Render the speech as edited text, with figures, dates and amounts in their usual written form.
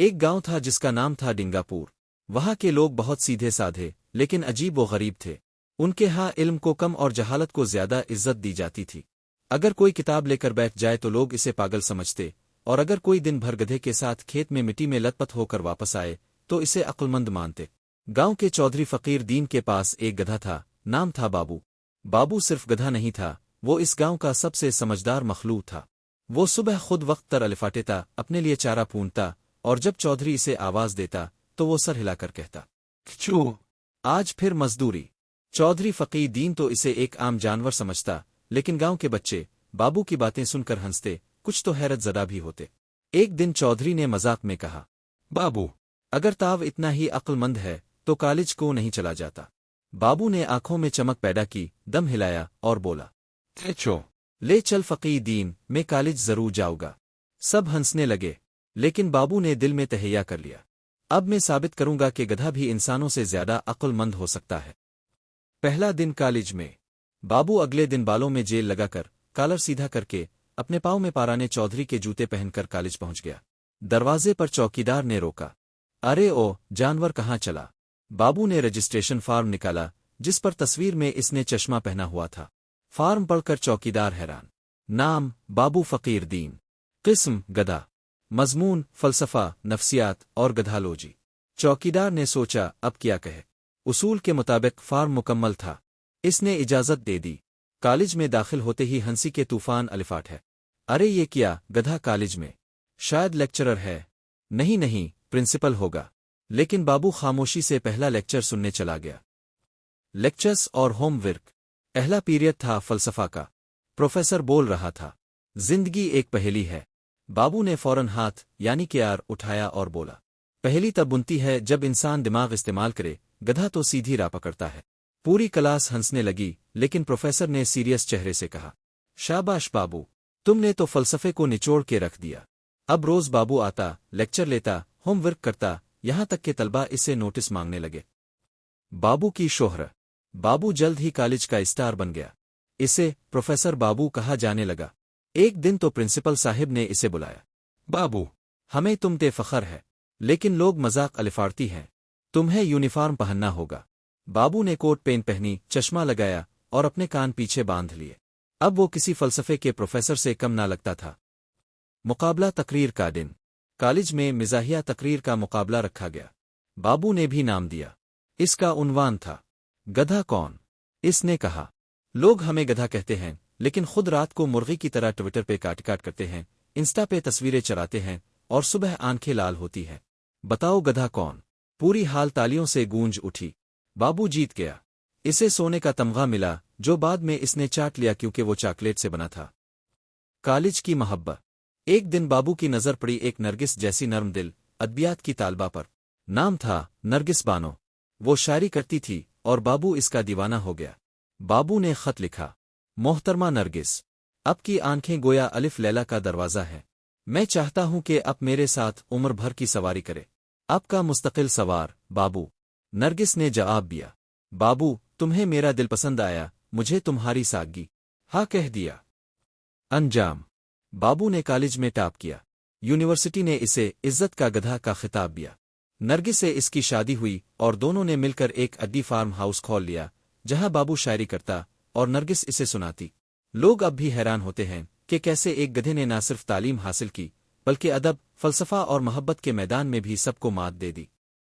ایک गांव था जिसका नाम था डिंगापुर। वहां के लोग बहुत सीधे साधे लेकिन अजीब व गरीब थे। उनके यहाँ इल्म को कम और जहालत को ज्यादा इज्जत दी जाती थी। अगर कोई किताब लेकर बैठ जाए तो लोग इसे पागल समझते, और अगर कोई दिन भर गधे के साथ खेत में मिट्टी में लतपत होकर वापस आए तो इसे अक्लमंद मानते। गांव के चौधरी फकीर दीन के पास एक गधा था, नाम था बाबू। बाबू सिर्फ गधा नहीं था, वो इस गांव का सबसे समझदार मखलूक था। वो सुबह खुद वक्त तर अलिफाटेता, अपने लिए चारा पूंता, और जब चौधरी इसे आवाज देता तो वो सर हिलाकर कहता, चू आज फिर मजदूरी। चौधरी फकीर दीन तो इसे एक आम जानवर समझता, लेकिन गांव के बच्चे बाबू की बातें सुनकर हंसते, कुछ तो हैरत ज़दा भी होते। एक दिन चौधरी ने मजाक में कहा, बाबू अगर ताव इतना ही अक्लमंद है तो कॉलेज को नहीं चला जाता। बाबू ने आंखों में चमक पैदा की, दम हिलाया और बोला, चो ले चल फकीर दीन, मैं कॉलेज जरूर जाऊंगा। सब हंसने लगे, लेकिन बाबू ने दिल में तहैया कर लिया, अब मैं साबित करूंगा कि गधा भी इंसानों से ज्यादा अक्लमंद हो सकता है। पहला दिन कॉलेज में। बाबू अगले दिन बालों में जेल लगाकर, कॉलर सीधा करके, अपने पाँव में पाराने चौधरी के जूते पहनकर कॉलेज पहुंच गया। दरवाजे पर चौकीदार ने रोका, अरे ओ जानवर कहाँ चला। बाबू ने रजिस्ट्रेशन फार्म निकाला जिस पर तस्वीर में इसने चश्मा पहना हुआ था। फार्म पढ़कर चौकीदार हैरान। नाम बाबू फकीर दीन, किस्म गधा, मजमून फलसफा, नफ्सियात और गधालोजी। चौकीदार ने सोचा अब क्या कहे। उसूल के मुताबिक फार्म मुकम्मल था। इसने इजाजत दे दी। कॉलेज में दाखिल होते ही हंसी के तूफान अलिफाट है। अरे ये क्या, गधा कॉलेज में? शायद लेक्चरर है। नहीं नहीं, प्रिंसिपल होगा। लेकिन बाबू खामोशी से पहला लेक्चर सुनने चला गया। लेक्चर्स और होमवर्क। पहला पीरियड था फलसफा का। प्रोफेसर बोल रहा था, जिंदगी एक पहेली है। बाबू ने फौरन हाथ यानी कि आर उठाया और बोला, पहेली तब बनती है जब इंसान दिमाग इस्तेमाल करे, गधा तो सीधी राह पकड़ता है। पूरी क्लास हंसने लगी, लेकिन प्रोफेसर ने सीरियस चेहरे से कहा, शाबाश बाबू, तुमने तो फलसफे को निचोड़ के रख दिया। अब रोज बाबू आता, लेक्चर लेता, होमवर्क करता, यहां तक कि तलबा इससे नोटिस मांगने लगे। बाबू की शोहरत। बाबू जल्द ही कॉलेज का स्टार बन गया। इसे प्रोफेसर बाबू कहा जाने लगा। एक दिन तो प्रिंसिपल साहिब ने इसे बुलाया, बाबू हमें तुम पे फखर है, लेकिन लोग मजाक अलिफाड़ती हैं, तुम्हें यूनिफॉर्म पहनना होगा। बाबू ने कोट पेन पहनी, चश्मा लगाया और अपने कान पीछे बांध लिए। अब वो किसी फलसफे के प्रोफेसर से कम ना लगता था। मुकाबला तकरीर का दिन। कॉलेज में मिजाहिया तकरीर का मुकाबला रखा गया। बाबू ने भी नाम दिया। इसका उन्वान था, गधा कौन? इसने कहा, लोग हमें गधा कहते हैं, लेकिन खुद रात को मुर्गी की तरह ट्विटर पे काट करते हैं, इंस्टा पे तस्वीरें चराते हैं और सुबह आंखें लाल होती हैं। बताओ गधा कौन? पूरी हाल तालियों से गूंज उठी। बाबू जीत गया। इसे सोने का तमगा मिला, जो बाद में इसने चाट लिया क्योंकि वो चॉकलेट से बना था। कॉलेज की मोहब्बत। एक दिन बाबू की नजर पड़ी एक नरगिस जैसी नर्म दिल अदबियात की तालबा पर। नाम था नरगिस बानो। वो शायरी करती थी और बाबू इसका दीवाना हो गया। बाबू ने खत लिखा, मोहतरमा नरगिस, अब की आंखें गोया अलिफ लैला का दरवाजा है। मैं चाहता हूं कि अब मेरे साथ उम्र भर की सवारी करे। आपका मुस्तकिल सवार बाबू। नरगिस ने जवाब दिया, बाबू तुम्हें मेरा दिल पसंद आया, मुझे तुम्हारी सादगी। हाँ कह दिया। अंजाम। बाबू ने कॉलेज में टॉप किया। यूनिवर्सिटी ने इसे इज्जत का गधा का खिताब दिया। नरगिस से इसकी शादी हुई और दोनों ने मिलकर एक अड्डी फार्म हाउस खोल लिया, जहां बाबू शायरी करता और नरगिस इसे सुनाती। लोग अब भी हैरान होते हैं कि कैसे एक गधे ने न सिर्फ तालीम हासिल की, बल्कि अदब, फलसफा और मोहब्बत के मैदान में भी सबको मात दे दी।